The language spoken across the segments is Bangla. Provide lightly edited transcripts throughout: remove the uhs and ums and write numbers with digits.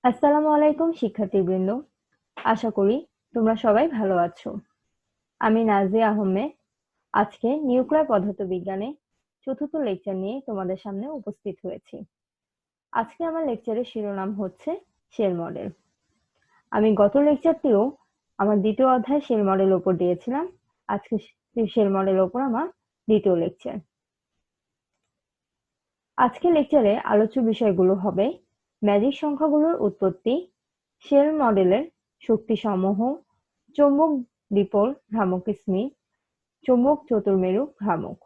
আসসালামু আলাইকুম শিক্ষার্থীবৃন্দ, আশা করি তোমরা সবাই ভালো আছো। আমি নাজিয়া আহমেদ আজকে নিউক্লিয়ার পদার্থবিজ্ঞানে চতুর্থ লেকচার নিয়ে তোমাদের সামনে উপস্থিত হয়েছি। আজকে আমার লেকচারের শিরোনাম হচ্ছে শেল মডেল। আমি গত লেকচারটিও আমার দ্বিতীয় অধ্যায় শেল মডেল উপর দিয়েছিলাম। আজকে শেল মডেল উপর আমার দ্বিতীয় লেকচার। আজকে লেকচারে আলোচ্য বিষয়গুলো হবে ম্যাজিক সংখ্যাগুলোর উৎপত্তি, শেল মডেলের শক্তিসমূহ, চৌম্বক দ্বিপোল ভ্রামক স্মিথ, চৌম্বক চতুর্মেরু ভ্রামক।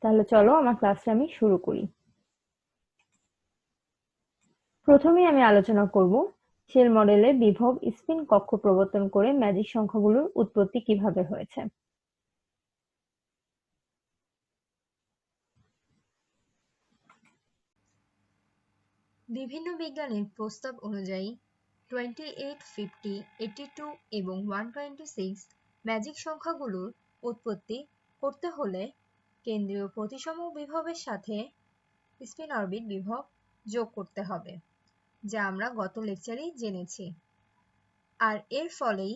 তাহলে চলো আমার ক্লাসটা আমি শুরু করি। প্রথমেই আমি আলোচনা করব শেল মডেলে বিভব স্পিন কক্ষ প্রবর্তন করে ম্যাজিক সংখ্যাগুলোর উৎপত্তি কিভাবে হয়েছে। বিভিন্ন বিজ্ঞানীর প্রস্তাব অনুযায়ী 28, 50, 82 এবং 126 ম্যাজিক সংখ্যাগুলোর উৎপত্তি করতে হলে কেন্দ্রীয় প্রতিসম বিভবের সাথে স্পিন অরবিট বিভব যোগ করতে হবে, যা আমরা গত লেকচারেই জেনেছি। আর এর ফলেই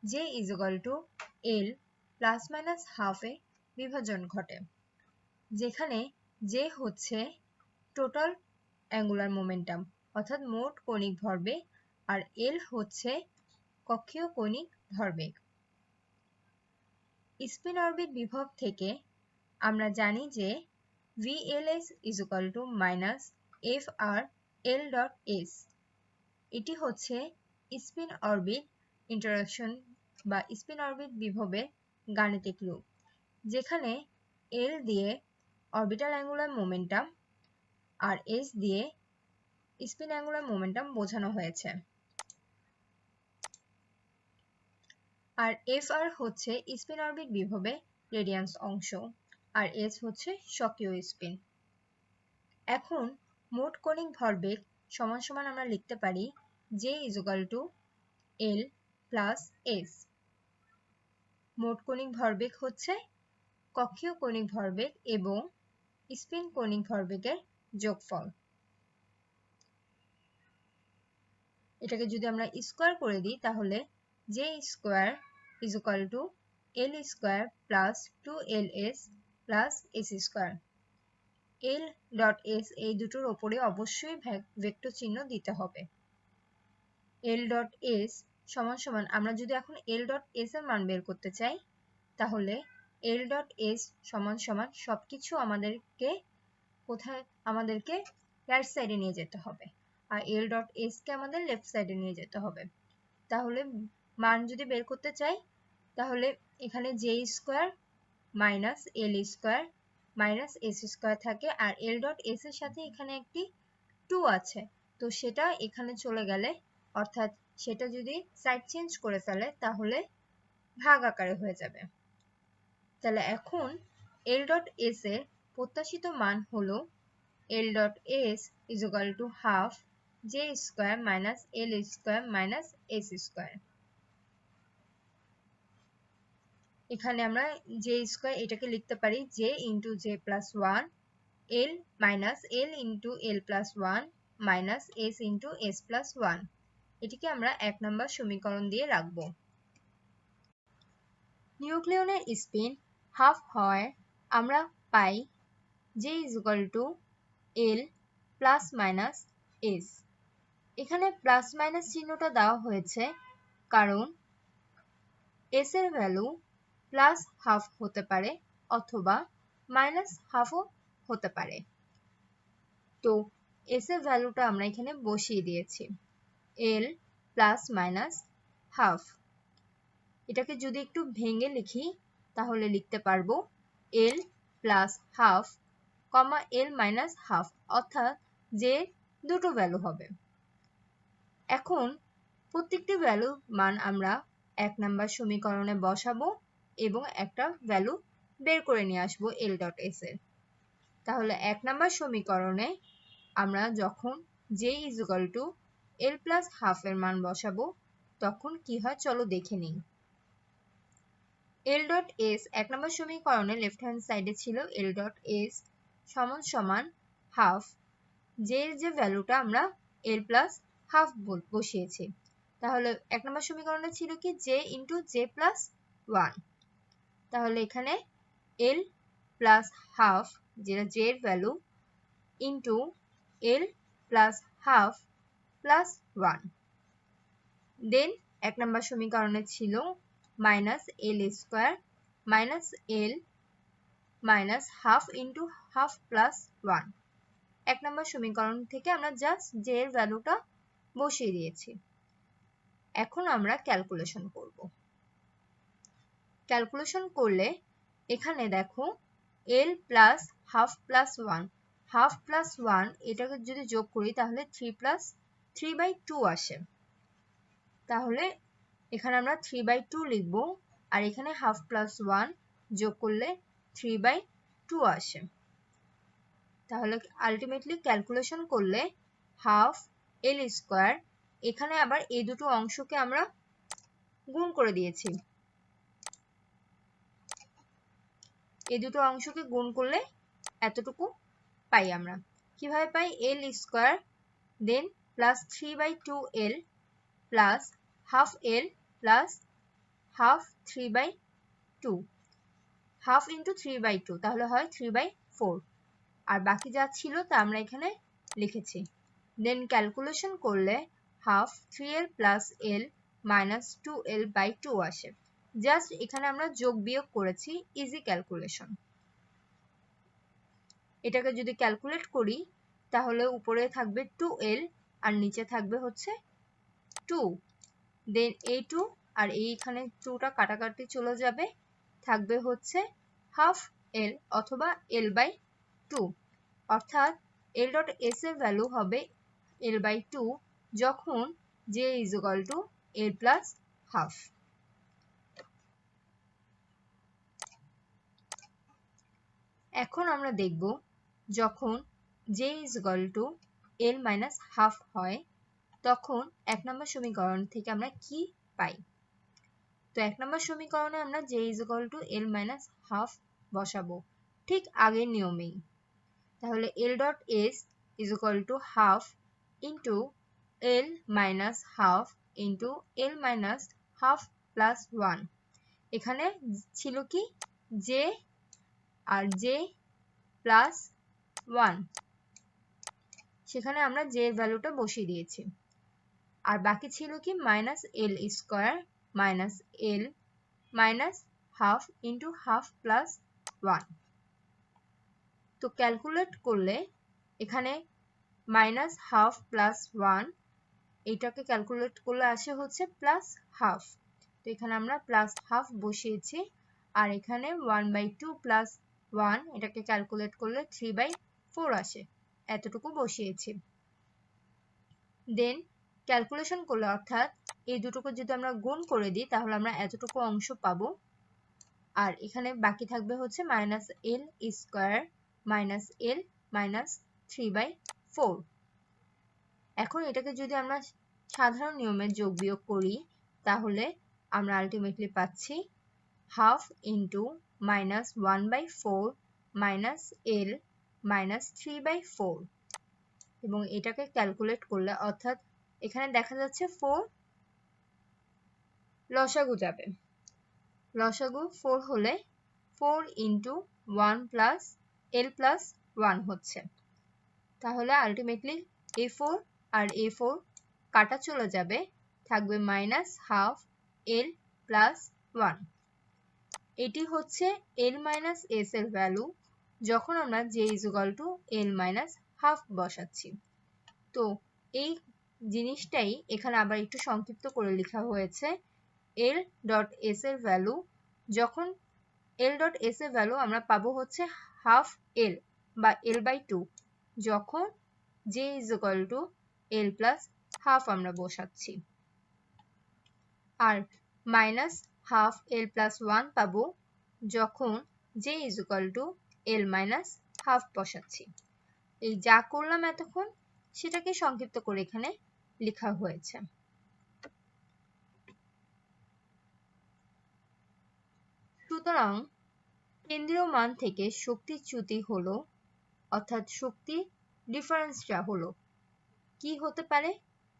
J = L ± ½ এ বিভাজন ঘটে, যেখানে J হচ্ছে টোটাল অ্যাঙ্গুলার মোমেন্টাম অর্থাৎ মোট কৌণিক ভরবেগ, আর L হচ্ছে কক্ষীয় কৌণিক ভরবেগ। স্পিন অরবিট বিভব থেকে আমরা জানি যে VLS = FR_L.S। এটি হচ্ছে স্পিন অরবিট ইন্টারঅ্যাকশন বা স্পিন অরবিট বিভবের গাণিতিক রূপ, যেখানে L দিয়ে অরবিটাল অ্যাঙ্গুলার মোমেন্টাম আর S দিয়ে স্পিন অ্যাঙ্গুলার মোমেন্টাম বোঝানো হয়েছে। আর FR হচ্ছে স্পিন অরবিট বিভবের রেডিয়ান্স অংশ, আর S হচ্ছে স্বকীয় স্পিন। এখন মোট কৌণিক ভরবেগ সমান সমান আমরা লিখতে পারি J = L + S। মোট কৌণিক ভরবেগ হচ্ছে কক্ষীয় কৌণিক ভরবেগ এবং স্পিন কৌণিক ভরবেগের যোগফল। এটাকে যদি আমরা স্কয়ার করে দিই তাহলে J² = L² + 2LS + S²। L.S এই দুটোর ওপরে অবশ্যই ভেক্টর চিহ্ন দিতে হবে। L.S = আমরা যদি এখন L.S এর মান বের করতে চাই তাহলে L.S = সবকিছু আমাদেরকে রাইট সাইডে নিয়ে যেতে হবে, আর L.S কে আমাদের লেফট সাইডে নিয়ে যেতে হবে। তাহলে মান যদি বের করতে চাই তাহলে এখানে J² - L² - S² থাকে, আর L.S এর সাথে এখানে একটি 2 আছে, তো সেটা এখানে চলে গেলে অর্থাৎ সেটা যদি সাইড চেঞ্জ করে ফেলে তাহলে ভাগ আকারে হয়ে যাবে। তাহলে এখন L.S এর প্রত্যাশিত মান হলো L.S = ½ J² - L² - S²। এখানে আমরা J² এটাকে লিখতে পারি J × J + 1 L - L × L + 1 - S × S + 1। এটিকে আমরা 1 নম্বর সমীকরণ দিয়ে রাখব। নিউক্লিয়নের স্পিন হাফ হওয়ায় আমরা পাই J = L ± S। এখানে প্লাস মাইনাস চিহ্নটা দেওয়া হয়েছে কারণ S এর ভ্যালু +½ হতে পারে অথবা -½ হতে পারে। তো S এর ভ্যালুটা আমরা এখানে বসিয়ে দিয়েছি L ± এটাকে যদি একটু ভেঙে লিখি তাহলে লিখতে পারবো L +½ L -½ অর্থাৎ যে দুটো ভ্যালু হবে। এখন প্রত্যেকটি ভ্যালুর মান আমরা 1 নম্বর সমীকরণে বসাবো এবং একটা ভ্যালু বের করে নিয়ে আসবো L.S এর। তাহলে 1 নম্বর সমীকরণে আমরা যখন J = L + ½ এর মান বসাবো তখন কি হয় চলো দেখে নিই। L.S 1 নম্বর সমীকরণে লেফট হ্যান্ড সাইডে ছিল L.S = ½ J এর যে ভ্যালুটা আমরা এল প্লাস হাফ বসিয়েছি। তাহলে 1 নম্বর সমীকরণে ছিল কি জে ইন্টু জে প্লাস 1। তাহলে এখানে এল প্লাস হাফ, যেটা জে এর value, into L plus half plus 1। Then 1 number সমীকরণে ছিল minus L square minus L minus half into half plus 1। 1 number সমীকরণ থেকে আমরা জাস্ট জে এর ভ্যালুটা বসিয়ে দিয়েছি। এখন আমরা ক্যালকুলেশন করব। ক্যালকুলেশন করলে এখানে দেখো L plus half plus 1, half plus 1 এটাকে যদি যোগ করি তাহলে 3/2 আসে। তাহলে এখানে আমরা 3/2 লিখব, আর এখানে হাফ প্লাস 1 যোগ করলে 3/2 আসে। তাহলে আলটিমেটলি ক্যালকুলেশন করলে হাফ এল স্কোয়ার, এখানে আবার এই দুটো অংশকে আমরা গুণ করে দিয়েছি, এই দুটো অংশকে গুণ করলে এতটুকু পাই আমরা। কিভাবে পাই? L square then plus 3/2 plus half L plus half 3/2, half into 3/2 তাহলে হয় 3/4, আর বাকি যা ছিল তা আমরা এখানে লিখেছি। দেন ক্যালকুলেশন করলে half 3l plus L minus 2l/2 আসে। জাস্ট এখানে আমরা যোগ বিয়োগ করেছি, ইজি ক্যালকুলেশন। এটাকে যদি ক্যালকুলেট করি তাহলে উপরে থাকবে 2l আর নিচে থাকবে হচ্ছে 2। দেন এই 2 আর এইখানে 2টা কাটাকাটি চলে যাবে, থাকবে হচ্ছে হাফ এল অথবা l/2, অর্থাৎ l ডট s এর ভ্যালু হবে l/2 যখন j is equal two l plus half. এখন আমরা দেখব যখন j is equal two l minus half হয় তখন 1 নম্বর সমীকরণ থেকে আমরা কি পাই। তো 1 নম্বর সমীকরণে আমরা j is equal two l minus half বসাবো ঠিক আগের নিয়মেই। তাহলে l dot s is equal to half into l minus half into l minus half plus 1। এখানে ছিল কি j আর j প্লাস 1, সেখানে আমরা j এর ভ্যালুটা বসিয়ে দিয়েছি। আর বাকি ছিল কি minus L square minus L minus half into half plus 1। তো ক্যালকুলেট করলে এখানে মাইনাস হাফ প্লাস 1, এইটাকে ক্যালকুলেট করলে আসে হচ্ছে প্লাস হাফ। তো এখানে আমরা প্লাস হাফ বসিয়েছি, আর এখানে 1/2 প্লাস 1 এটাকে ক্যালকুলেট করলে 3/4 আসে, এতটুকু বসিয়েছি। দেন ক্যালকুলেশন করলে অর্থাৎ এই দুটোকে যদি আমরা গুণ করে দিই তাহলে আমরা এতটুকু অংশ পাবো, আর এখানে বাকি থাকবে হচ্ছে minus L square minus L minus 3/4। এখন এটাকে যদি আমরা সাধারণ নিয়মে যোগ বিয়োগ করি তাহলে আমরা আলটিমেটলি পাচ্ছি half into minus 1/4 minus L minus 3/4, এবং এটাকে ক্যালকুলেট করলে অর্থাৎ এখানে দেখা যাচ্ছে 4 লসাগু যাবে, লসাগু 4 হলে 4 ইন্টু 1 প্লাস এল প্লাস 1 হচ্ছে। তাহলে আলটিমেটলি a4 আর a4 কাটা চলে যাবে, থাকবে মাইনাস হাফ এল প্লাস 1। এটি হচ্ছে l মাইনাস s এর ভ্যালু যখন আমরা j is equal two l minus half বসাচ্ছি। তো এই জিনিসটাই এখানে আবার একটু সংক্ষিপ্ত করে লেখা হয়েছে। l ডট s এর ভ্যালু যখন l ডট s এর ভ্যালু আমরা পাবো হচ্ছে হাফ l বা l/2 যখন j is equal two l plus half আমরা বসাচ্ছি, আর মাইনাস হাফ l প্লাস 1 পাবো যখন j is equal two l minus half বসাচ্ছি। এই যা করলাম এতক্ষণ সেটাকে সংক্ষিপ্ত করে এখানে লেখা হয়েছে। সুতরাং কেন্দ্রীয় মান থেকে শক্তির চ্যুতি হলো, অর্থাৎ শক্তি ডিফারেন্সটা হলো কি হতে পারে?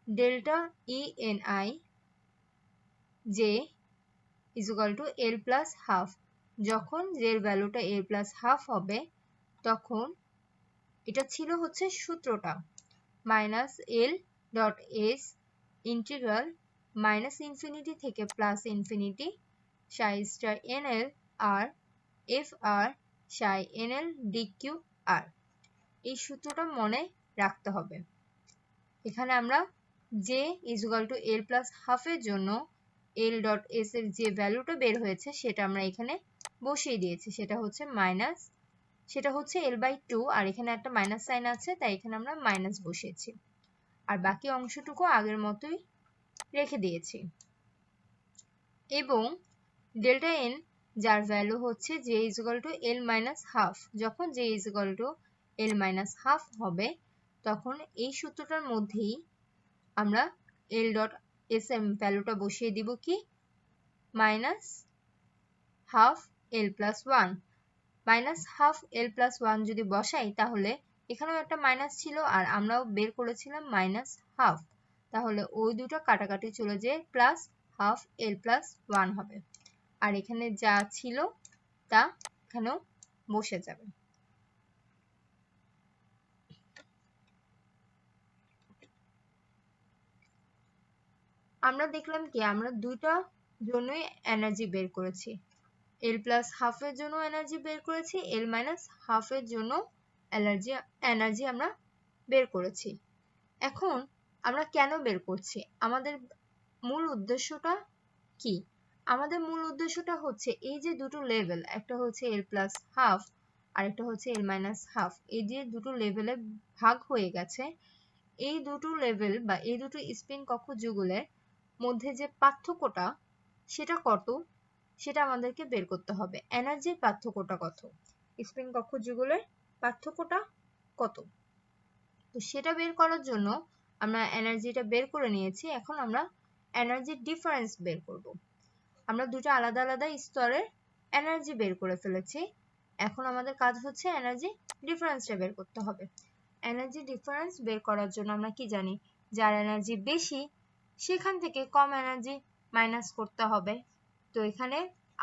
Delta ENI J is equal to L plus half। যখন J এর ভ্যালুটা L plus half হবে তখন এটা ছিল হচ্ছে সূত্রটা minus L dot S integral minus infinity থেকে plus infinity psi star NL R FR psi NL DQ R। এই সূত্রটা মনে রাখতে হবে। এখানে আমরা J is equal to L plus half এর জন্য L ডট S এর যে ভ্যালুটা বের হয়েছে সেটা আমরা এখানে বসিয়ে দিয়েছি, সেটা হচ্ছে L/2 আর এখানে একটা মাইনাস সাইন আছে তাই এখানে আমরা মাইনাস বসিয়েছি আর বাকি অংশটুকু আগের মতোই রেখে দিয়েছি। এবং ডেল্টা n যার ভ্যালু হচ্ছে J is equal to L minus half, যখন J is equal to L minus half হবে তখন এই সূত্রটার মধ্যেই আমরা L ডট S এর ভ্যালুটা বসিয়ে দিব কি minus half L plus 1। Minus half L plus 1 যদি বসাই তাহলে এখানেও একটা মাইনাস ছিল আর আমরাও বের করেছিলাম মাইনাস হাফ, তাহলে ওই দুটো কাটাকাটি চলে যেয়ে প্লাস হাফ L plus 1 হবে আর এখানে যা ছিল তা এখানেও বসে যাবে। আমরা দেখলাম কি আমরা দুইটা জন্যই এনার্জি বের করেছি, L plus half এর জন্য এনার্জি বের করেছি, L minus half এর জন্য এনার্জি আমরা বের করেছি। এখন আমরা কেন বের করছি? আমাদের মূল উদ্দেশ্যটা কি? আমাদের মূল উদ্দেশ্যটা হচ্ছে এই যে দুটো লেভেল, একটা হচ্ছে L plus half আর একটা হচ্ছে L minus half, এই যে দুটো লেভেলে ভাগ হয়ে গেছে, এই দুটো লেভেল বা এই দুটো স্পিন কক্ষ যুগলের মধ্যে যে পার্থক্যটা সেটা কত সেটা আমাদেরকে বের করতে হবে। এনার্জির পার্থক্যটা কত, স্পিন কক্ষ যুগলের পার্থক্যটা কত, তো সেটা বের করার জন্য আমরা এনার্জিটা বের করে নিয়েছি। এখন আমরা এনার্জির ডিফারেন্স বের করব। আমরা দুটো আলাদা আলাদা স্তরের এনার্জি বের করে ফেলেছি, এখন আমাদের কাজ হচ্ছে এনার্জি ডিফারেন্সটা বের করতে হবে। এনার্জি ডিফারেন্স বের করার জন্য আমরা কি জানি, যার এনার্জি বেশি সেখান থেকে কম এনার্জি মাইনাস করতে হবে। তো এখানে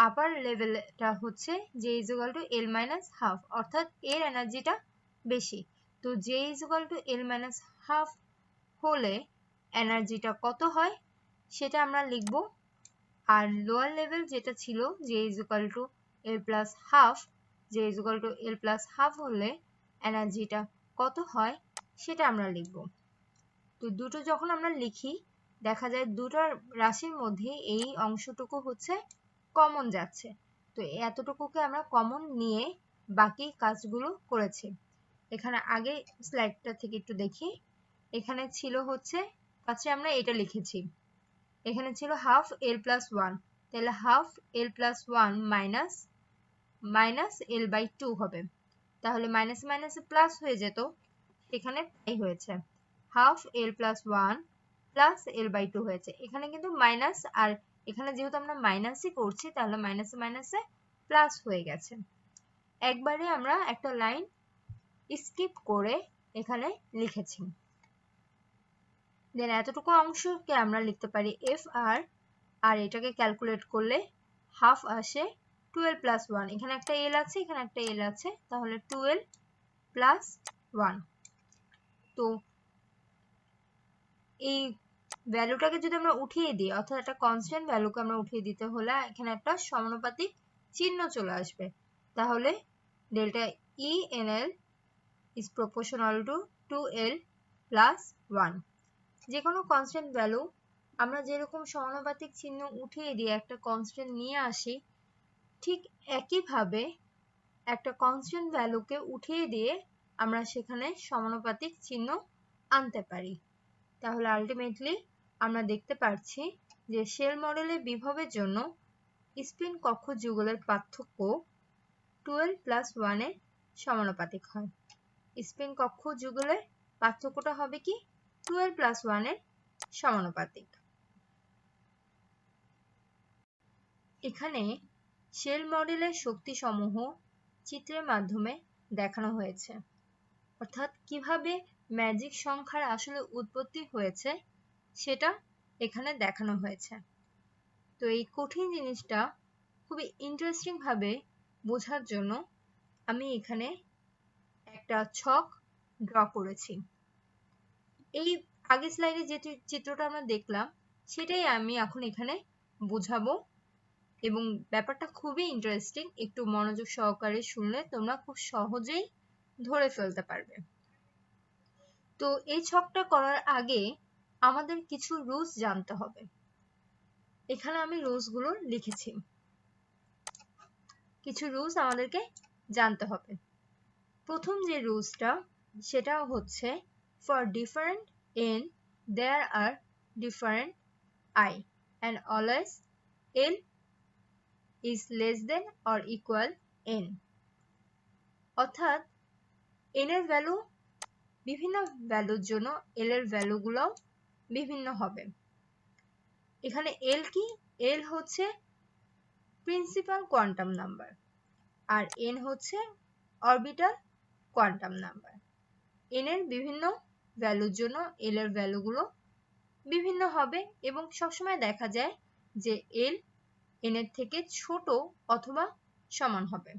আপার লেভেলটা হচ্ছে J is equal to L minus half, অর্থাৎ এর এনার্জিটা বেশি, তো J is equal to L minus half হলে এনার্জিটা কত হয় সেটা আমরা লিখব। আর লোয়ার লেভেল যেটা ছিল J is equal to L plus half, J is equal to L plus half হলে এনার্জিটা কত হয় সেটা আমরা লিখব। তো দুটো যখন আমরা লিখি দেখা যায় দুটো রাশির মধ্যে এই অংশটুকু হচ্ছে কমন যাচ্ছে, তো এতটুকুকে আমরা কমন নিয়ে বাকি কাজগুলো করেছি। এখানে আগে স্লাইডটা থেকে একটু দেখি, এখানে ছিল হচ্ছে পাশে আমরা এটা লিখেছি, এখানে ছিল হাফ L plus 1, তাহলে half L plus 1 minus L/2 হবে, তাহলে মাইনাস মাইনাসে প্লাস হয়ে যেত, এখানে তাই হয়েছে half L plus 1 plus L/2 হয়েছে। এখানে কিন্তু মাইনাস আর এখানে যেহেতু আমরা মাইনাসই করছি তাহলে মাইনাসে মাইনাসে প্লাস হয়ে গেছে। একবারে আমরা একটা লাইন স্কিপ করে এখানে লিখেছি। দেন এতটুকু অংশকে আমরা লিখতে পারি FR, আর এটাকে ক্যালকুলেট করলে হাফ আসে 12 plus 1, এখানে একটা L আছে এখানে একটা L আছে, তাহলে 12 plus 1। তো এই ভ্যালুটাকে যদি আমরা উঠিয়ে দিই, অর্থাৎ একটা কনস্ট্যান্ট ভ্যালুকে আমরা উঠিয়ে দিতে হলে এখানে একটা সমানুপাতিক চিহ্ন চলে আসবে, তাহলে delta ENL is proportional to 2L plus 1। যে কোনো কনস্ট্যান্ট ভ্যালু আমরা যেরকম সমানুপাতিক চিহ্ন উঠিয়ে দিয়ে একটা কনস্ট্যান্ট নিয়ে আসি, ঠিক একইভাবে একটা কনস্ট্যান্ট ভ্যালুকে উঠিয়ে দিয়ে আমরা সেখানে সমানুপাতিক চিহ্ন আনতে পারি। তাহলে আলটিমেটলি আমরা দেখতে পাচ্ছি যে শেল মডেলের বিভবের জন্য স্পিন কক্ষ যুগলের পার্থক্য 12 plus 1 এর সমানুপাতিক হয়। স্পিন কক্ষ যুগলের পার্থক্যটা হবে কি 12 plus 1 এর সমানুপাতিক। এখানে শেল মডেলের শক্তিসমূহ চিত্রের মাধ্যমে দেখানো হয়েছে, অর্থাৎ কিভাবে ম্যাজিক সংখ্যার আসলে উৎপত্তি হয়েছে সেটা এখানে দেখানো হয়েছে। তো এই কঠিন জিনিসটা খুবই ইন্টারেস্টিং ভাবে বোঝার জন্য আমি এখানে একটা ছক ড্র করেছি। এই আগের স্লাইডে যে চিত্রটা আমরা দেখলাম সেটাই আমি এখন এখানে বোঝাবো, এবং ব্যাপারটা খুবই ইন্টারেস্টিং। একটু মনোযোগ সহকারে শুনলে তোমরা খুব সহজেই ধরে ফেলতে পারবে। তো এই ছকটা করার আগে আমাদের কিছু রুলস জানতে হবে। এখানে আমি রুলস গুলো লিখেছি। কিছু রুলস আমাদেরকে জানতে হবে। প্রথম যে রুলসটা সেটা হচ্ছে for different n there are different I and always l is less than or equal n। অর্থাৎ n এর ভ্যালু বিভিন্ন ভ্যালুর জন্য l এর ভ্যালুগুলো বিভিন্ন হবে। এখানে l কি? l হচ্ছে প্রিন্সিপাল কোয়ান্টাম নাম্বার আর n হচ্ছে অরবিটাল কোয়ান্টাম নাম্বার। n এর বিভিন্ন ভ্যালুর জন্য l এর ভ্যালুগুলো বিভিন্ন হবে এবং সবসময় দেখা যায় যে l n এর থেকে ছোট অথবা সমান হবে।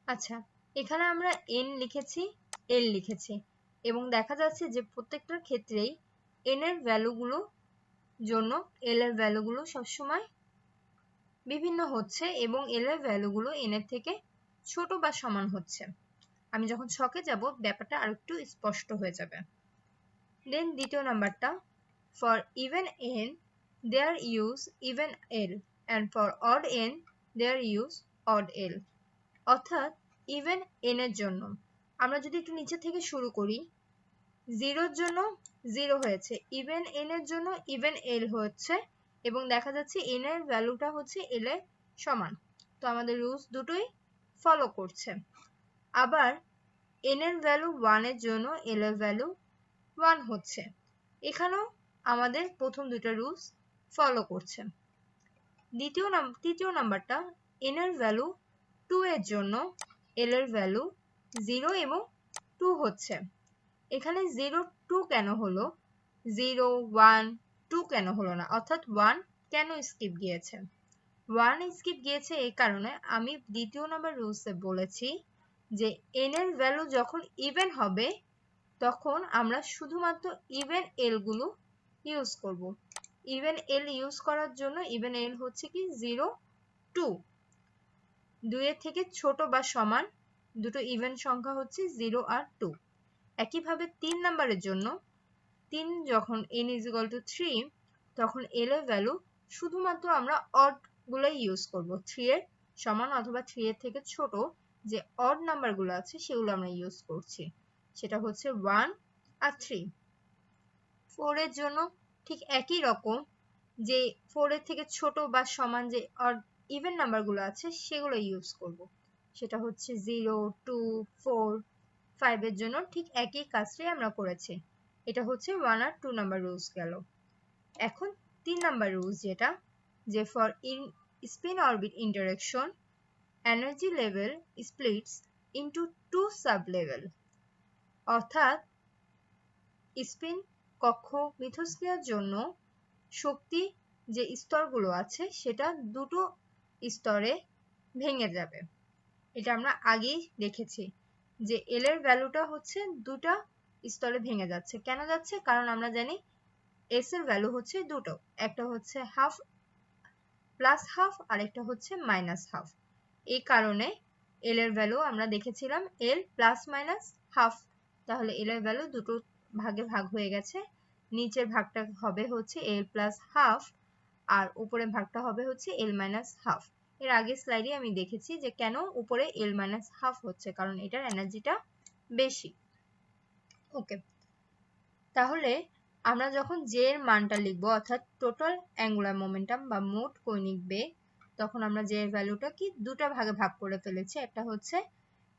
আচ্ছা, এখানে আমরা n লিখেছি, l লিখেছি এবং দেখা যাচ্ছে যে প্রত্যেকটার ক্ষেত্রেই n এর ভ্যালুগুলো জন্য l এর ভ্যালুগুলো সবসময় বিভিন্ন হচ্ছে এবং l এর ভ্যালুগুলো n এর থেকে ছোট বা সমান হচ্ছে। আমি যখন ছকে যাব ব্যাপারটা আরেকটু স্পষ্ট হয়ে যাবে। দেন দ্বিতীয় নাম্বারটা for even n there use even l and for odd n there use odd l। অর্থাৎ ইভেন n এর জন্য আমরা যদি একটু নিচে থেকে শুরু করি, 0 এর জন্য 0 হয়েছে, ইভেন n এর জন্য ইভেন l হচ্ছে এবং দেখা যাচ্ছে n এর ভ্যালুটা হচ্ছে l এর সমান। তো আমাদের রুলস দুটোই ফলো করছে। আবার n এর ভ্যালু 1 এর জন্য l এর ভ্যালু 1 হচ্ছে, এখানেও আমাদের প্রথম দুটো রুলস ফলো করছে। তৃতীয় নাম্বারটা n এর ভ্যালু 2 এর জন্য l এর ভ্যালু 0 এবং 2 হচ্ছে। এখানে 0 2 কেন হলো, 0 1 2 কেন হলো না, অর্থাৎ 1 কেন স্কিপ গিয়েছে? 1 স্কিপ গিয়েছে এই কারণে আমি দ্বিতীয় নাম্বার রুলসে বলেছি যে n এর ভ্যালু যখন ইভেন হবে তখন আমরা শুধুমাত্র ইভেন l গুলো ইউজ করব। ইভেন l ইউজ করার জন্য ইভেন l হচ্ছে কি 0 2, 2 এর থেকে ছোট বা সমান দুটো ইভেন সংখ্যা হচ্ছে 0 আর 2। একইভাবে 3 নাম্বারের জন্য 3 যখন n = 3 তখন l এর ভ্যালু শুধুমাত্র আমরা অড গুলাই ইউজ করব, 3 এর সমান অথবা 3 এর থেকে ছোট যে অড নাম্বারগুলো আছে সেগুলো আমরা ইউজ করছি, সেটা হচ্ছে 1 আর 3। 4 এর জন্য ঠিক একই রকম, যে 4 এর থেকে ছোট বা সমান যে অড ইভেন নাম্বারগুলো আছে সেগুলো ইউজ করব, সেটা হচ্ছে 0 2 4 5 এর জন্য ঠিক একই কাজটাই আমরা করেছি। এটা হচ্ছে 1 আর 2 নাম্বার রুলস গেল। এখন 3 নাম্বার রুলস যেটা, যে for in spin orbit interaction energy level splits into 2 sub level. অর্থাৎ স্পিন কক্ষ মিথস্ক্রিয়ার জন্য শক্তি যে স্তরগুলো আছে সেটা দুটো স্তরে ভেঙে যাবে। এটা আমরা আগেই দেখেছি যে l এর ভ্যালুটা হচ্ছে দুটো স্তরে ভেঙে যাচ্ছে। কেন যাচ্ছে? কারণ আমরা জানি s এর ভ্যালু হচ্ছে দুটো, একটা হচ্ছে হাফ প্লাস হাফ আর একটা হচ্ছে মাইনাস হাফ। এই কারণে l এর ভ্যালু আমরা দেখেছিলাম l প্লাস মাইনাস হাফ, তাহলে l এর ভ্যালু দুটো ভাগে ভাগ হয়ে গেছে। নিচের ভাগটা হবে হচ্ছে l প্লাস হাফ আর উপরের ভাগটা হবে হচ্ছে l মাইনাস হাফ। এর আগের স্লাইডে আমি দেখেছি যে কেন উপরে l মাইনাস হাফ হচ্ছে, কারণ এটার এনার্জিটা বেশি। ওকে, তাহলে আমরা যখন j এর মানটা লিখব অর্থাৎ টোটাল অ্যাঙ্গুলার মোমেন্টাম বা মোট কৌণিক বেগ, তখন আমরা j এর ভ্যালুটা কি দুটো ভাগে ভাগ করে ফেলেছি, একটা হচ্ছে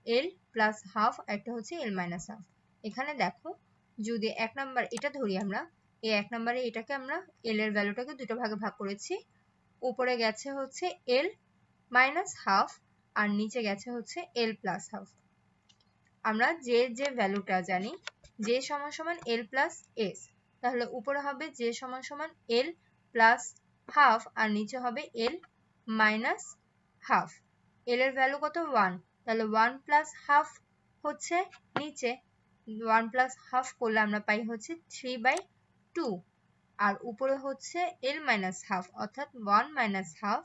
l প্লাস হাফ, একটা হচ্ছে l মাইনাস হাফ। এখানে দেখো যদি এক নাম্বার এটা ধরি, আমরা এই এক নাম্বারে এটাকে আমরা l এর ভ্যালুটাকে দুটো ভাগে ভাগ করেছি, উপরে গেছে হচ্ছে l মাইনাস হাফ আর নিচে গেছে হচ্ছে এল প্লাস হাফ। আমরা যে ভ্যালুটা জানি যে সমান সমান এল প্লাস এস, তাহলে উপরে হবে যে সমান সমান এল প্লাস হাফ আর নিচে হবে এল মাইনাস হাফ। এল এর ভ্যালু কত 1, তাহলে 1 প্লাস হাফ হচ্ছে নিচে 1 প্লাস হাফ করলে আমরা পাই হচ্ছে 3/2 আর উপরে হচ্ছে এল মাইনাস হাফ অর্থাৎ 1 মাইনাস হাফ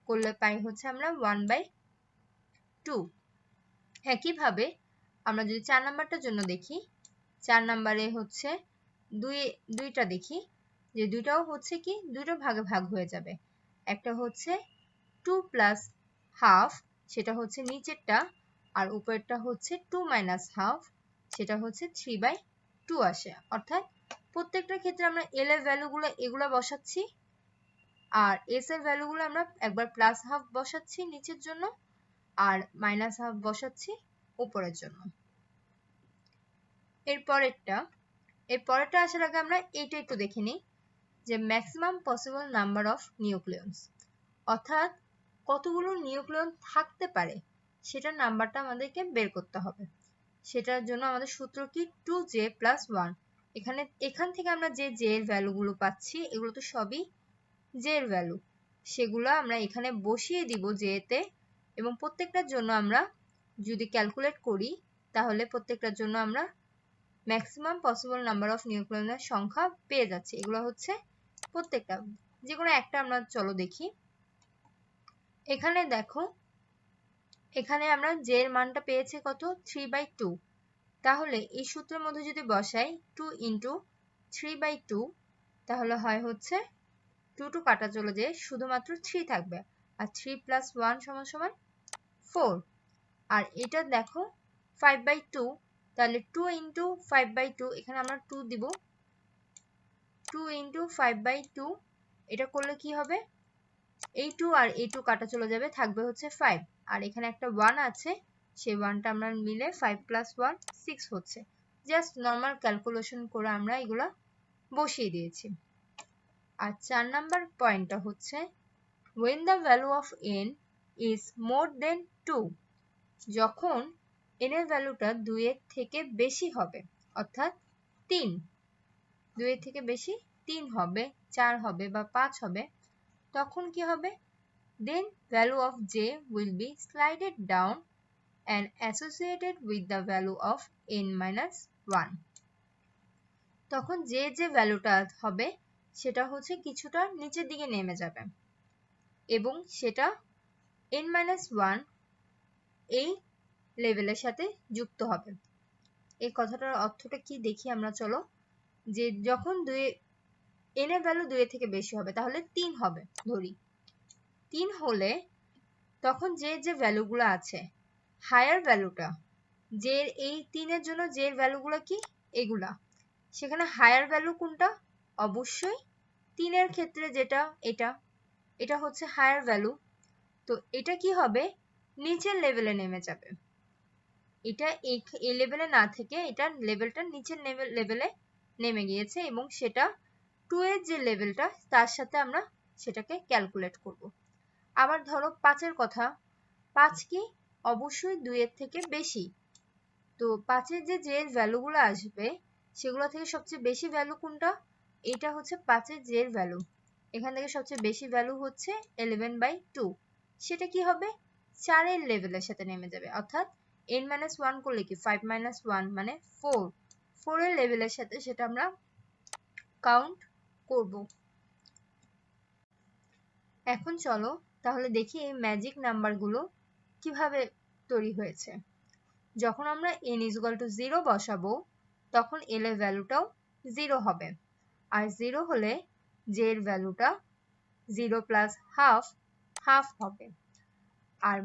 করলে পাই হচ্ছে আমরা 1/2। একইভাবে আমরা যদি 4 নাম্বারটার জন্য দেখি, 4 নাম্বারে হচ্ছে দুইটা দেখি যে দুইটাও হচ্ছে কি দুটো ভাগে ভাগ হয়ে যাবে। একটা হচ্ছে 2 প্লাস হাফ সেটা হচ্ছে নিচেরটা, আর উপরেরটা হচ্ছে 2 মাইনাস হাফ সেটা হচ্ছে 3/2 আসে। অর্থাৎ প্রত্যেকটা ক্ষেত্রে আমরা এল এর ভ্যালুগুলো এগুলা বসাচ্ছি আর এস এর ভ্যালুগুলো আমরা একবার প্লাস হাফ বসাচ্ছি নিচের জন্য আর মাইনাস হাফ বসাচ্ছি উপরের জন্য। এর পরেরটা আসার আগে আমরা এইটা একটু দেখে নিই যে maximum possible number of nucleons, অর্থাৎ কতগুলো নিউক্লিয়ন থাকতে পারে সেটার নাম্বারটা আমাদেরকে বের করতে হবে। সেটার জন্য আমাদের সূত্র কি 2j + 1। এখান থেকে আমরা যে j এর ভ্যালুগুলো পাচ্ছি এগুলো তো সবই j এর ভ্যালু, সেগুলো আমরা এখানে বসিয়ে দিব j তে এবং প্রত্যেকটার জন্য আমরা যদি ক্যালকুলেট করি তাহলে প্রত্যেকটার জন্য আমরা ম্যাক্সিমাম পসিবল নাম্বার অফ নিউক্লিয়নের সংখ্যা পেয়ে যাচ্ছি। এগুলো হচ্ছে প্রত্যেকটা, যে কোনো একটা আমরা চলো দেখি। এখানে দেখো এখানে আমরা j এর মানটা পেয়েছি কত 3/2, তাহলে এই সূত্রের মধ্যে যদি বসাই 2 × 3/2 তাহলে হয় হচ্ছে 2 2 কাটা চলে যায় শুধুমাত্র 3 থাকবে আর 3 + 1 = 4। আর এটা দেখো 5/2, তাহলে 2 × 5/2 এখানে আমরা 2 দিব, 2 × 5/2 এটা করলে কি হবে এই 2 আর এই 2 কাটা চলে যাবে থাকবে হচ্ছে 5 আর এখানে একটা 1 আছে সেই 1টা আমরা মিলে 5 + 1 6 হচ্ছে। জাস্ট নরমাল ক্যালকুলেশন করে আমরা এগুলা বসিয়ে দিয়েছি। আর 4 নাম্বার পয়েন্টটা হচ্ছে when the value of n is more than 2, যখন n এর ভ্যালুটা 2 এর থেকে বেশি হবে অর্থাৎ 3, 2 এর থেকে বেশি 3 হবে 4 হবে বা 5 হবে তখন কি হবে then value of j will be slided down and associated with the value of n-1। তখন যে ভ্যালুটা হবে সেটা হচ্ছে কিছুটা নিচের দিকে নেমে যাবে এবং সেটা n-1 এই লেভেলের সাথে যুক্ত হবে। এই কথাটার অর্থটা কি দেখি আমরা চলো, যে যখন n এর ভ্যালু 2 এর থেকে বেশি হবে তাহলে 3 হবে ধরি, 3 হলে তখন যে ভ্যালুগুলো আছে হায়ার ভ্যালুটা যে এই 3 এর জন্য যে ভ্যালুগুলো কি এগুলা, সেখানে হায়ার ভ্যালু কোনটা অবশ্যই 3 এর ক্ষেত্রে যেটা এটা হচ্ছে হায়ার ভ্যালু, তো এটা কি হবে নিচের লেভেলে নেমে যাবে। এটা এই লেভেলে না থেকে এটা লেভেলটা নিচের লেভেলে নেমে গিয়েছে এবং সেটা 2 এর যে লেভেলটা তার সাথে আমরা সেটাকে ক্যালকুলেট করব। আবার ধরো 5 এর কথা, 5 কি অবশ্যই 2 এর থেকে বেশি, তো 5 এর যে ভ্যালুগুলো আসবে সেগুলো থেকে সবচেয়ে বেশি ভ্যালু কোনটা, এটা হচ্ছে 5 এর যে ভ্যালু, এখান থেকে সবচেয়ে বেশি ভ্যালু হচ্ছে 11/2, সেটা কি হবে 4 এর লেভেলের সাথে নেমে যাবে অর্থাৎ n-1 করলে কি 5 - 1 মানে 4 এর লেভেলের সাথে সেটা আমরা কাউন্ট করব। এখন চলো তাহলে দেখি এই ম্যাজিক নাম্বারগুলো কিভাবে তৈরি হয়েছে। যখন আমরা n = 0 বসাবো তখন l এর ভ্যালুটাও 0 হবে আর 0 হলে j এর ভ্যালুটা 0 + হাফ হবে। আর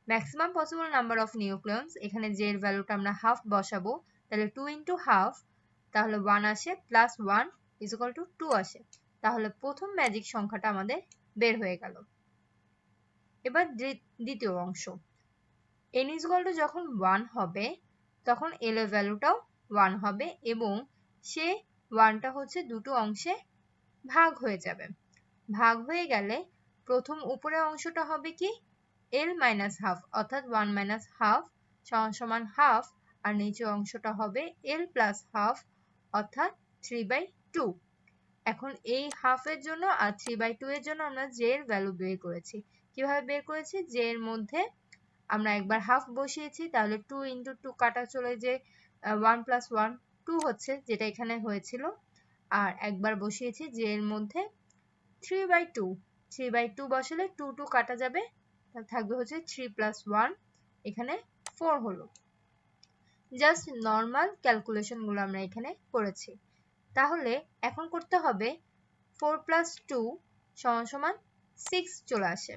maximum possible number of nucleons, এখানে j এর ভ্যালুটা আমরা হাফ বসাবো তাহলে 2 × হাফ তাহলে 1 আসে +1 = 2 আসে, তাহলে প্রথম ম্যাজিক সংখ্যাটা আমাদের বের হয়ে গেল। এবার দ্বিতীয় অংশ, n = যখন 1 হবে তখন l এর ভ্যালুটাও 1 হবে এবং সে 1টা হচ্ছে দুটো অংশে ভাগ হয়ে যাবে। ভাগ হয়ে গেলে প্রথম উপরের অংশটা হবে কি এল মাইনাস হাফ, অর্থাৎ 1 মাইনাস হাফ সমান সমান হাফ, আর নিচের অংশটা হবে এল প্লাস হাফ অর্থাৎ 3/2। এখন এই হাফ এর জন্য আর 3/2 এর জন্য আমরা জে এর ভ্যালু বের করেছি। কিভাবে বের করেছি? জে এর মধ্যে আমরা একবার হাফ বসিয়েছি, তাহলে 2 ইন্টু 2 কাটা চলে যে 1 প্লাস 1 2 হচ্ছে, যেটা এখানে হয়েছিল। আর একবার বসিয়েছি জে এর মধ্যে 3/2, 3/2 বসালে 2 2 কাটা যাবে, তাহলে থাকবে হচ্ছে 3 প্লাস 1, এখানে 4 হলো। জাস্ট নর্মাল ক্যালকুলেশন গুলো আমরা এখানে করেছি। তাহলে এখন করতে হবে 4 প্লাস 2 সমান সমান 6 চলে আসে।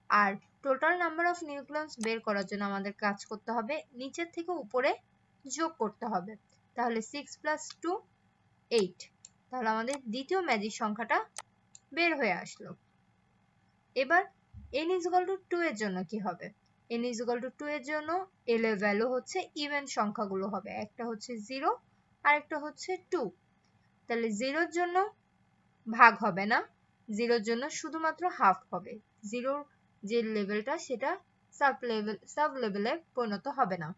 আর টোটাল নাম্বার অফ নিউক্লিয়স বের করার জন্য আমাদের কাজ করতে হবে নিচের থেকে উপরে যোগ করতে হবে। তাহলে 6 প্লাস 2 8, তাহলে আমাদের দ্বিতীয় ম্যাজিক সংখ্যাটা বের হয়ে আসলো। এবার n is equal to 2 এর জন্য কি হবে? n is equal to 2 এর জন্য l এর ভ্যালু হচ্ছে ইভেন সংখ্যাগুলো হবে, একটা হচ্ছে 0 আর একটা হচ্ছে 2। তাহলে 0 এর জন্য ভাগ হবে না, 0 এর জন্য শুধুমাত্র হাফ হবে। 0 যে লেভেলটা সেটা সাব লেভেলে পরিণত হবে না,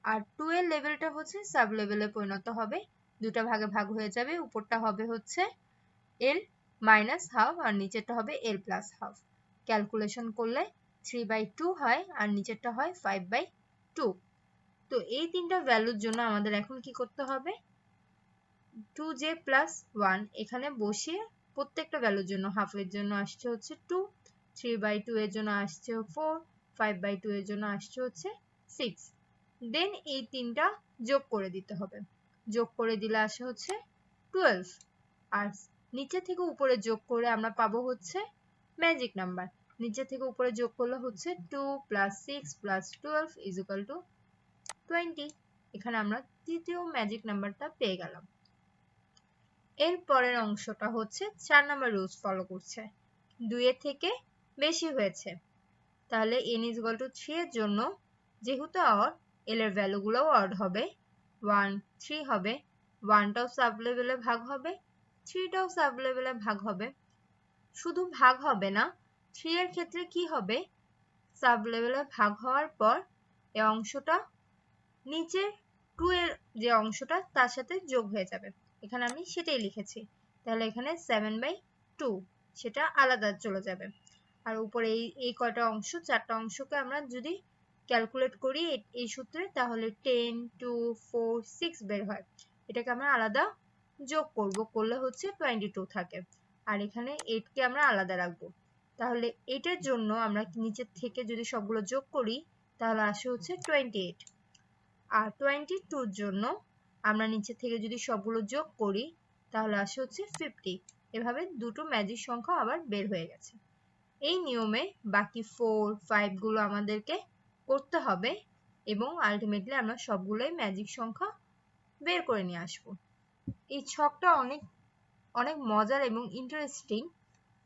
আর 2 এর লেভেলটা হচ্ছে সাব লেভেলে পরিণত হবে। দুটা ভাগে ভাগ হয়ে যাবে, উপরটা হবে হচ্ছে l মাইনাস হাফ আর নিচেরটা হবে l প্লাস হাফ। ক্যালকুলেশন করলে 3/2 হয় আর নিচেরটা হয় 5/2। তো এই তিনটা ভ্যালুর জন্য আমাদের এখন কি করতে হবে? 2j প্লাস 1 এখানে বসিয়ে প্রত্যেকটা ভ্যালুর জন্য, হাফের জন্য আসছে হচ্ছে 2, 3/2 এর জন্য আসছে 4, 5/2 এর জন্য আসছে হচ্ছে 6। দেন এই তিনটা যোগ করে দিতে হবে, যোগ করে দিলে আসে হচ্ছে 12। আর নিচে থেকে উপরে যোগ করে আমরা পাবো হচ্ছে ম্যাজিক নাম্বার। নিচে থেকে উপরে যোগ করলে হচ্ছে 2 plus 6 plus 12 is equal two 20। এখানে আমরা তৃতীয় ম্যাজিক নাম্বারটা পেয়ে গেলাম। এর পরের অংশটা হচ্ছে 4 নাম্বার রুলস ফলো করছে, 2 এর থেকে বেশি হয়েছে। তাহলে n is equal to 3 এর জন্য যেহেতু অড, l এর ভ্যালুগুলোও অড হবে, 1 3 হবে, 1টাও সাব লেভেলে ভাগ হবে, 3টাও সাব লেভেলে ভাগ হবে। শুধু ভাগ হবে না, 3 এর ক্ষেত্রে কি হবে? সাব লেভেলে ভাগ হওয়ার পর এই অংশটা নিচের 2 এর যে অংশটা তার সাথে যোগ হয়ে যাবে, এখানে আমি সেটাই লিখেছি। তাহলে এখানে 7/2 সেটা আলাদা চলে যাবে। আর উপরে এই কয়টা অংশ, 4টা অংশকে আমরা যদি ক্যালকুলেট করি এই সূত্রে, তাহলে 10 2 4 6 বের হয়। এটাকে আমরা আলাদা যোগ করব, করলে হচ্ছে 22 থাকে। আর এখানে 8 কে আমরা আলাদা রাখবো। তাহলে এটার জন্য আমরা নিচের থেকে যদি সবগুলো যোগ করি তাহলে আসে হচ্ছে 28। আর 22 এর জন্য আমরা নিচে থেকে যদি সবগুলো যোগ করি তাহলে আসে হচ্ছে 50। এভাবে দুটো ম্যাজিক সংখ্যা আবার বের হয়ে গেছে। এই নিয়মে বাকি 4 5 গুলো আমাদেরকে করতে হবে এবং আলটিমেটলি আমরা সবগুলোই ম্যাজিক সংখ্যা বের করে নিয়ে আসব। এই ছকটা অনেক অনেক মজার এবং ইন্টারেস্টিং।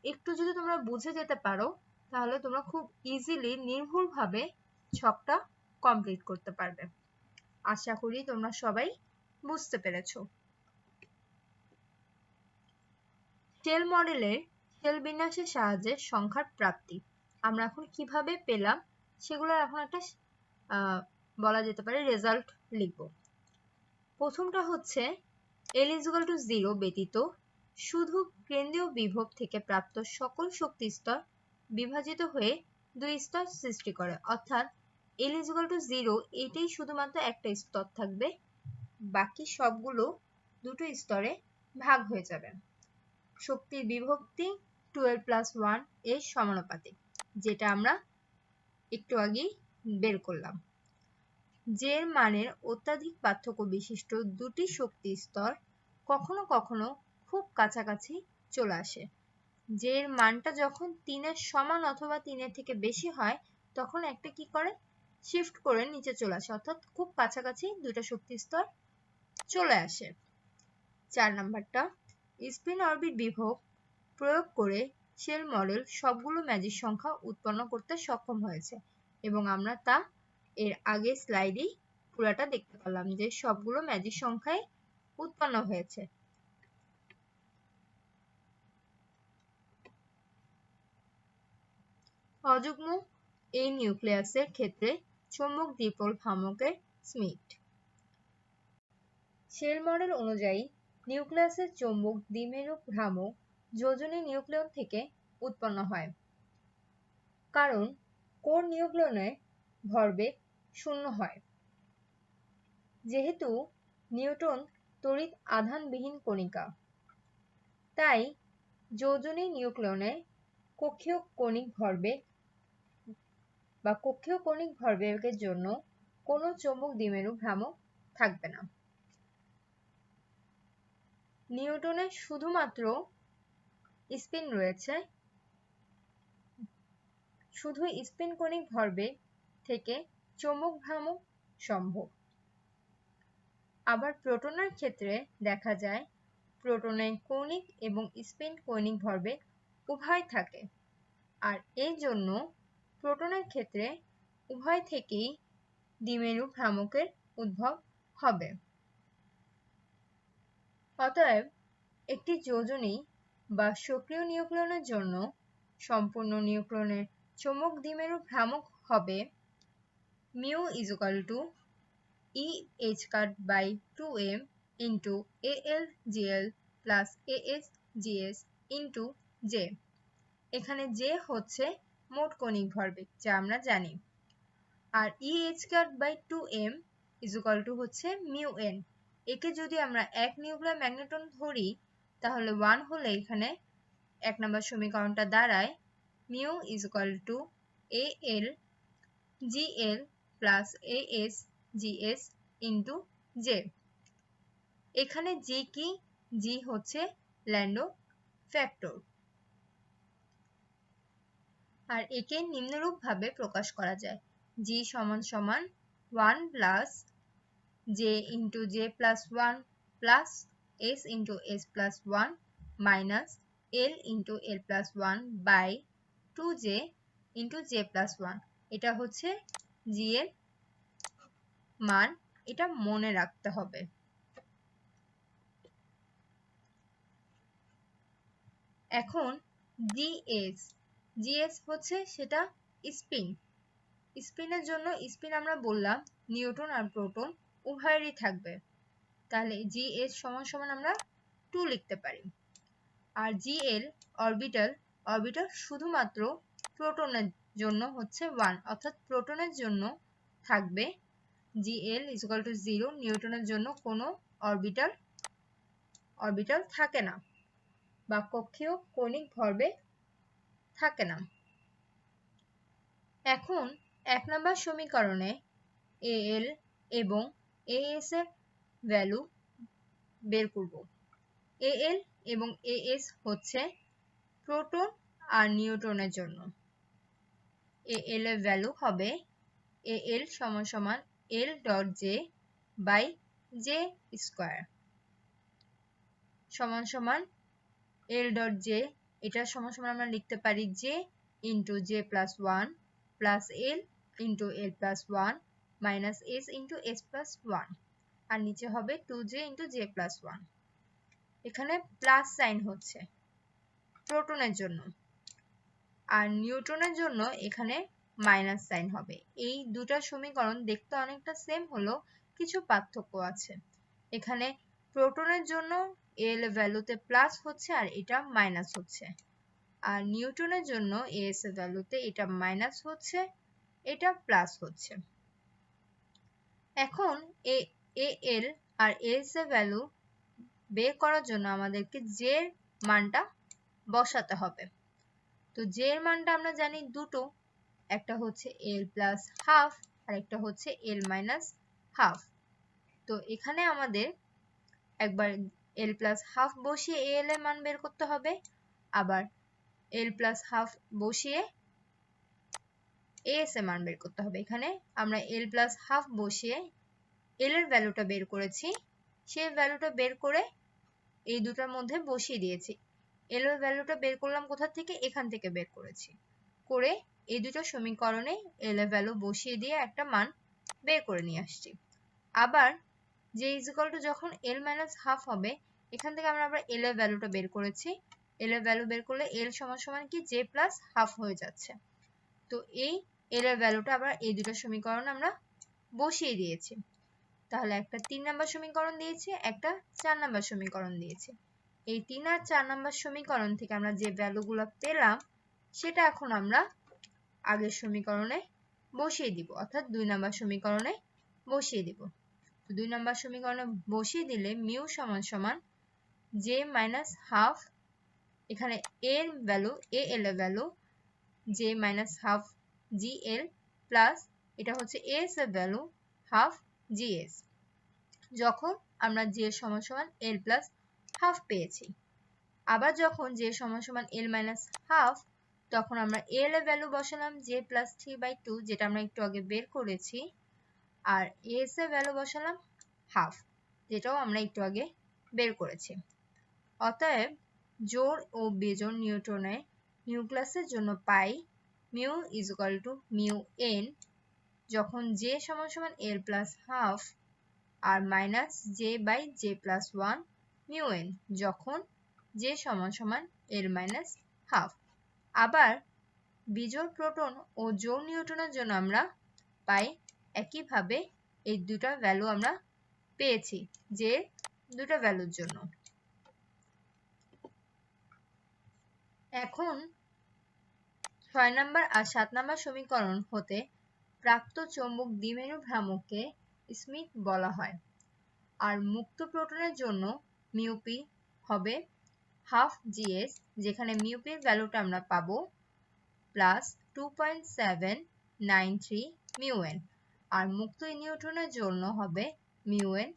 একটু যদি তোমরা বুঝে যেতে পারো তাহলে তোমরা খুব ইজিলি নির্ভুলভাবে ছকটা কমপ্লিট করতে পারবে। আশা করি তোমরা সবাই বুঝতে পেরেছো। শেল মডেলের শেল বিন্যাসের সাহায্যে সংখ্যার প্রাপ্তি আমরা এখন কিভাবে পেলাম সেগুলো এখন একটা বলা যেতে পারে রেজাল্ট লিখব। প্রথমটা হচ্ছে l is equal to 0 ব্যতীত শুধু কেন্দ্রীয় বিভব থেকে প্রাপ্ত সকল শক্তি স্তর বিভাজিত হয়ে দুই স্তর সৃষ্টি করে, অর্থাৎ l is equal to 0 এটাই শুধুমাত্র একটা স্তর থাকবে, বাকি সবগুলো দুটো স্তরে ভাগ হয়ে যাবে। শক্তির বিভক্তি 12 প্লাস 1 এর সমানুপাতিক, যেটা আমরা একটু আগেই বের করলাম। যে মানের অত্যাধিক পার্থক্য বিশিষ্ট দুটি শক্তি স্তর কখনো কখনো খুব কাছাকাছি চলে আসে। যে মানটা যখন 3 এর সমান অথবা 3 এর থেকে বেশি হয় তখন একটা কি করে শিফট করে নিচে চলে আসে, অর্থাৎ খুব কাছাকাছি দুটো শক্তি স্তর চলে আসে। 4 নাম্বারটা স্পিন অরবিট বিভব প্রয়োগ করে শেল মডেল সবগুলো ম্যাজিক সংখ্যা উৎপন্ন করতে সক্ষম হয়েছে এবং আমরা তা এর আগের স্লাইডেই পুরাটা দেখতে পেলাম যে সবগুলো ম্যাজিক সংখ্যায় উৎপন্ন হয়েছে। অযুগ্ম এই নিউক্লিয়াসের ক্ষেত্রে চৌম্বক দ্বিপোল ভ্রামকের স্মিথ। শেল মডেল অনুযায়ী নিউক্লিয়াসের চৌম্বক দ্বিমেরু ভ্রামক যোজনী নিউক্লিয়ন থেকে উৎপন্ন হয়, কারণ কোর নিউক্লিয়নের ভরবেগ শূন্য হয়। যেহেতু নিউট্রন তড়িৎ আধানবিহীন কণিকা, তাই যোজনী নিউক্লিয়নের কক্ষীয় কণিক ভরবেগ বা কক্ষীয় কণিক ভরবেগের জন্য কোনো চৌম্বক দ্বিমেরু ভ্রামক থাকবে না। নিউট্রনের শুধুমাত্র স্পিন রয়েছে, শুধু স্পিন কণিক ভরবেগ থেকে চৌম্বক ভ্রামক সম্ভব। আবার প্রোটনের ক্ষেত্রে দেখা যায় প্রোটনের কৌণিক এবং স্পিন কৌণিক ভরবেগ উভয় থাকে, আর এই জন্য প্রোটনের ক্ষেত্রে উভয় থেকেই দ্বিমেরু ভ্রামকের উদ্ভব হবে। অতএব একটি যোজনী বা সক্রিয় নিউক্লিয়নের জন্য সম্পূর্ণ নিউক্লিয়নের চৌম্বক দ্বিমেরু ভ্রামক হবে mu E(h)/2m into AlGl plus AsGs into J। এখানে J হচ্ছে মোট কণিক ভরবেগ, যা আমরা জানি। আর E(h)/2m হচ্ছে μn। একে যদি আমরা এক নিউক্লিয়ার ম্যাগনেট্রন ধরি, তাহলে 1 হলে এখানে 1 নম্বর সমীকরণটা দাঁড়ায় mu AlGl plus AsGs into J। এখানে G কি? G হচ্ছে ল্যান্ডো ফ্যাক্টর। আর একে নিম্নরূপ ভাবে প্রকাশ করা যায়, G সমান সমান 1 plus J into J plus 1 plus S into S plus 1 minus L into L plus 1 by 2J into J plus 1। এটা হচ্ছে G এর মান, এটা মনে রাখতে হবে। এখন GS হচ্ছে সেটা স্পিন। স্পিনের জন্য স্পিন আমরা বললাম নিউট্রন আর প্রোটন উভয়েরই থাকবে, তাহলে GS সমান সমান আমরা 2 লিখতে পারি। আর GL অরবিটাল শুধুমাত্র প্রোটনের জন্য হচ্ছে 1, অর্থাৎ প্রোটনের জন্য থাকবে GL = 0। নিউট্রনের জন্য কোনো অরবিটাল থাকে না বা কক্ষীয় কৌণিক ভরবেগ থাকে না। এখন 1 নম্বর সমীকরণে Al এবং As এর ভ্যালু বের করব। Al এবং As হচ্ছে প্রোটন আর নিউট্রনের জন্য। Al এর ভ্যালু হবে Al সমান সমান L.J/J স্কয়ার সমান সমান L.J, এটা সমান সমান আমরা লিখতে পারি J into J plus 1 plus L into L plus 1 minus S into S plus 1, আর নিচে হবে 2J into J plus 1। এখানে প্লাস সাইন হচ্ছে প্রোটনের জন্য, আর নিউট্রনের জন্য এখানে মাইনাস সাইন হবে। এই দুটো সমীকরণ দেখতে অনেকটা সেম হলো, কিছু পার্থক্য আছে। এখানে প্রোটনের জন্য L ভ্যালুতে প্লাস হচ্ছে আর এটা মাইনাস হচ্ছে, আর নিউট্রনের জন্য As এর ভ্যালুতে এটা মাইনাস হচ্ছে, এটা প্লাস হচ্ছে। এখন Al আর As এর ভ্যালু বের করার জন্য আমাদেরকে J এর মানটা বসাতে হবে। তো J এর মানটা আমরা জানি দুটো, একটা হচ্ছে L plus half আর একটা হচ্ছে L minus half। তো এখানে আমাদের একবার L plus half বসিয়ে Al এর মান বের করতে হবে, আবার L plus half বসিয়ে As এর মান বের করতে হবে। এখানে আমরা L plus half বসিয়ে L এর ভ্যালুটা বের করেছি, সেই ভ্যালুটা বের করে এই দুটার মধ্যে বসিয়ে দিয়েছি। L এর ভ্যালুটা বের করলাম কোথা থেকে? এখান থেকে বের করেছি, করে এই দুটো সমীকরণে L এর ভ্যালু বসিয়ে দিয়ে একটা মান বের করে নিয়ে আসছি। আবার J = যখন L minus half হবে, এখান থেকে আমরা আবার L এর ভ্যালুটা বের করেছি। L এর ভ্যালু বের করলে L সমান সমান কি J plus half হয়ে যাচ্ছে। তো এই এল এর ভ্যালুটা আবার এই দুটো সমীকরণ আমরা বসিয়ে দিয়েছি। তাহলে একটা 3 নাম্বার সমীকরণ দিয়েছি, একটা 4 নাম্বার সমীকরণ দিয়েছি। এই 3 আর 4 নাম্বার সমীকরণ থেকে আমরা যে ভ্যালুগুলো পেলাম সেটা এখন আমরা আগের সমীকরণে বসিয়ে দিব, অর্থাৎ 2 নাম্বার সমীকরণে বসিয়ে দিব। তো 2 নাম্বার সমীকরণে বসিয়ে দিলে মিউ সমান সমান j মাইনাস হাফ, এখানে এর ভ্যালু এল এর value j minus half gl plus এটা হচ্ছে s এর ভ্যালু হাফ gs, যখন আমরা j সমান সমান l প্লাস হাফ পেয়েছি। আবার যখন j সমান সমান l মাইনাস হাফ, তখন আমরা l এর ভ্যালু বসালাম j প্লাস 3/2, যেটা আমরা একটু আগে বের করেছি, আর s এর ভ্যালু বসালাম হাফ, যেটাও আমরা একটু আগে বের করেছি। অতএব জোড় ও বেজোড় নিউট্রনের নিউক্লিয়াসের জন্য পাই mu is equal to mu n যখন j সমান সমান l প্লাস হাফ আর minus j by j plus 1 mu n যখন j সমান সমান l মাইনাস হাফ। আবার বিজোড় প্রোটন ও জোড় নিউট্রনের জন্য আমরা পাই একইভাবে এই দুটা ভ্যালু আমরা পেয়েছি যে দুটা ভ্যালুর জন্য। এখন 6 নাম্বার আর 7 নাম্বার সমীকরণ হতে প্রাপ্ত চৌম্বক দ্বিমেরু ভ্রামককে স্মিথ বলা হয়। আর মুক্ত প্রোটনের জন্য মিউপি হবে হাফ জিএস, যেখানে মিউপির ভ্যালুটা আমরা পাবো প্লাস 2.793 মিউএন। আর মুক্ত নিউট্রনের জন্য হবে মিউএন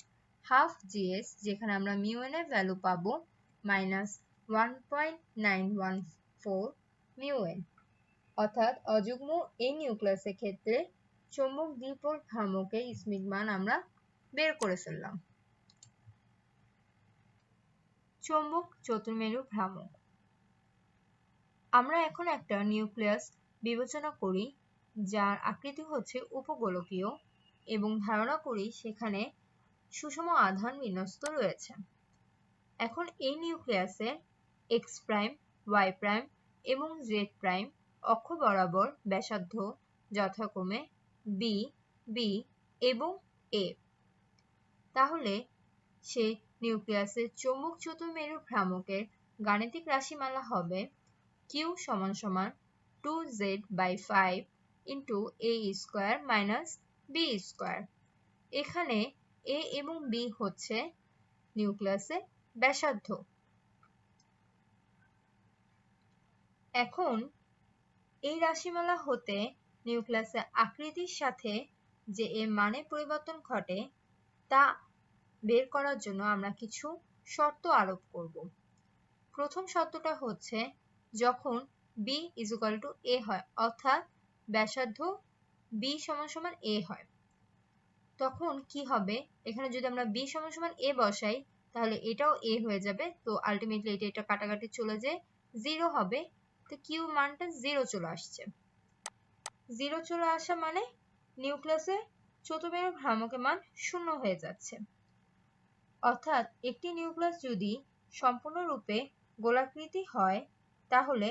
হাফ জিএস, যেখানে আমরা মিউএন এর ভ্যালু পাবো মাইনাস 1.914 মিউএন। অর্থাৎ অযুগ্ম এই নিউক্লিয়াসের ক্ষেত্রে চৌম্বক দ্বিপোল ভ্রামকের স্মিথ মান আমরা বের করে ফেললাম। চৌম্বক চতুর্মেরু ভ্রামক। আমরা এখন একটা নিউক্লিয়াস বিবেচনা করি যার আকৃতি হচ্ছে উপগোলকীয় এবং ধারণা করি সেখানে সুষম আধান বিন্যস্ত রয়েছে। এখন এই নিউক্লিয়াসে এক্স প্রাইম, ওয়াই প্রাইম এবং জেড প্রাইম অক্ষ বরাবর ব্যাসার্ধ যথাক্রমে বি, বি এবং এ। তাহলে সে নিউক্লিয়াসের চৌম্বক চতুর্মেরু ভ্রামকের গাণিতিক রাশিমালা হবে q সমান সমান 2z/5 into a square minus b square. এখানে a এবং b হচ্ছে নিউক্লিয়াসের ব্যাসার্ধ। এখন এই রাশিমালা হতে নিউক্লিয়াসের আকৃতির সাথে যে এর মানের পরিবর্তন ঘটে তা বের করার জন্য আমরা কিছু শর্ত আরোপ করব। প্রথম শর্তটা হচ্ছে যখন b = a হয়, অর্থাৎ ব্যাসার্ধ b = a হয়, তখন কি হবে, এখানে যদি আমরা b = a বসাই তাহলে এটাও a হয়ে যাবে। তো আলটিমেটলি এটা কাটাকাটি চলে যায় 0 হবে। তো q মানটা 0 চলে আসছে। 0 চলে আসা মানে নিউক্লিয়াসে চতুর্মেরু ভ্রামকের মান 0 হয়ে যাচ্ছে। অর্থাৎ একটি নিউক্লিয়াস যদি সম্পূর্ণরূপে গোলাকৃতি হয় তাহলে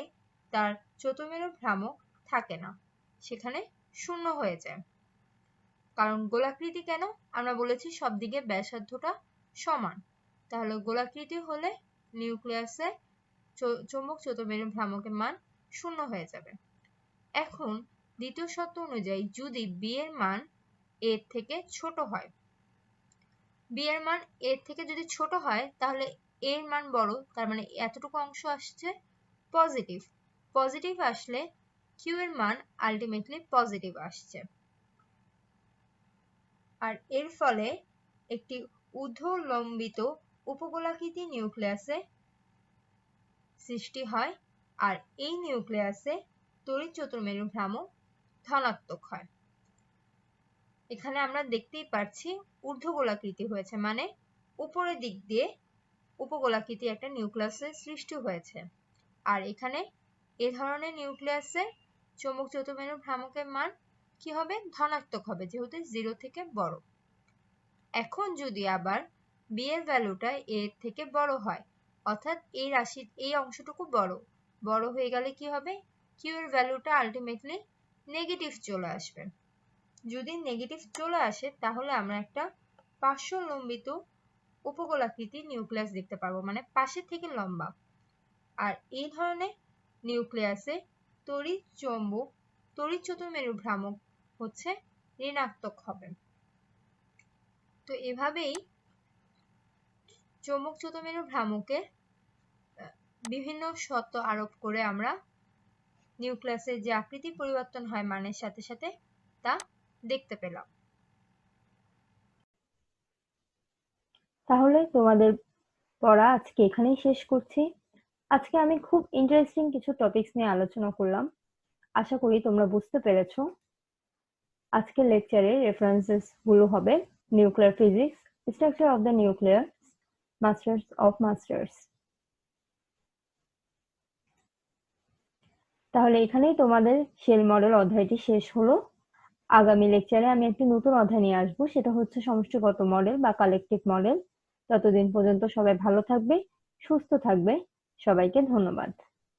তার চতুর্মেরু ভ্রামক থাকে না, সেখানে 0 হয়ে যায়। কারণ গোলাকৃতি কেন, আমরা বলেছি সব দিকে ব্যাসার্ধটা সমান। তাহলে গোলাকৃতি হলে নিউক্লিয়াসে চৌম্বক চতুর্মেরু ভ্রামকের মান 0 হয়ে যাবে। এখন দ্বিতীয় শর্ত অনুযায়ী যদি b এর মান a থেকে ছোট হয়, b এর মান a থেকে যদি ছোট হয় তাহলে a এর মান বড়, তার মানে এতটুকু অংশ আসছে পজিটিভ। পজিটিভ আসলে q এর মান আলটিমেটলি পজিটিভ আসছে। আর এর ফলে একটি ঊর্ধ্বলম্বিত উপগোলাকৃতি নিউক্লিয়াসে সৃষ্টি হয়। আর এই নিউক্লিয়াসে তড়িৎ চতুর্মেরু ভ্রামক ধনাত্মক হয়। এখানে আমরা দেখতেই পাচ্ছি ঊর্ধ্বগোলাকৃতি হয়েছে, মানে উপরের দিক দিয়ে উপগোলাকৃতি একটা নিউক্লিয়াসের সৃষ্টি হয়েছে। আর এখানে এ ধরনের নিউক্লিয়াসে চৌম্বক চতুর্মেরু ভ্রামকের মান কি হবে, ধনাত্মক হবে, যেহেতু 0 থেকে বড়। এখন যদি আবার b এর ভ্যালুটা a এর থেকে বড় হয়, অর্থাৎ এই রাশি এই অংশটুকু বড় হয়ে গেলে কি হবে, q এর ভ্যালুটা আলটিমেটলি নেগেটিভ চলে আসবে। যদি নেগেটিভ চলে আসে তাহলে আমরা একটা পার্শ্বলম্বিত উপকূলাকৃতি নিউক্লিয়াস দেখতে পারবো, মানে পাশের থেকে লম্বা। আর এই ধরনের নিউক্লিয়াসে তড়িৎ চতুর্মেরু ভ্রামক হচ্ছে ঋণাত্মক হবে। তো এভাবেই চৌম্বক চতুর্মেরু ভ্রামকের বিভিন্ন শর্ত আরোপ করে আমরা নিউক্লিয়াসের যে আকৃতি পরিবর্তন হয় মানের সাথে সাথে তা দেখতে পেলাম। তাহলে তোমাদের পড়া আজকে এখানেই শেষ করছি। আজকে আমি খুব ইন্টারেস্টিং কিছু টপিকস নিয়ে আলোচনা করলাম। আশা করি তোমরা বুঝতে পেরেছো। আজকের লেকচারে রেফারেন্সেস গুলো হবে nuclear physics, structure of the nucleus, masters of masters. তাহলে এখানেই তোমাদের শেল মডেল অধ্যায়টি শেষ হলো। আগামী লেকচারে আমি একটি নতুন অধ্যায় নিয়ে আসবো, সেটা হচ্ছে সমষ্টিগত মডেল বা কালেকটিভ মডেল। ততদিন পর্যন্ত সবাই ভালো থাকবে, সুস্থ থাকবে। সবাইকে ধন্যবাদ।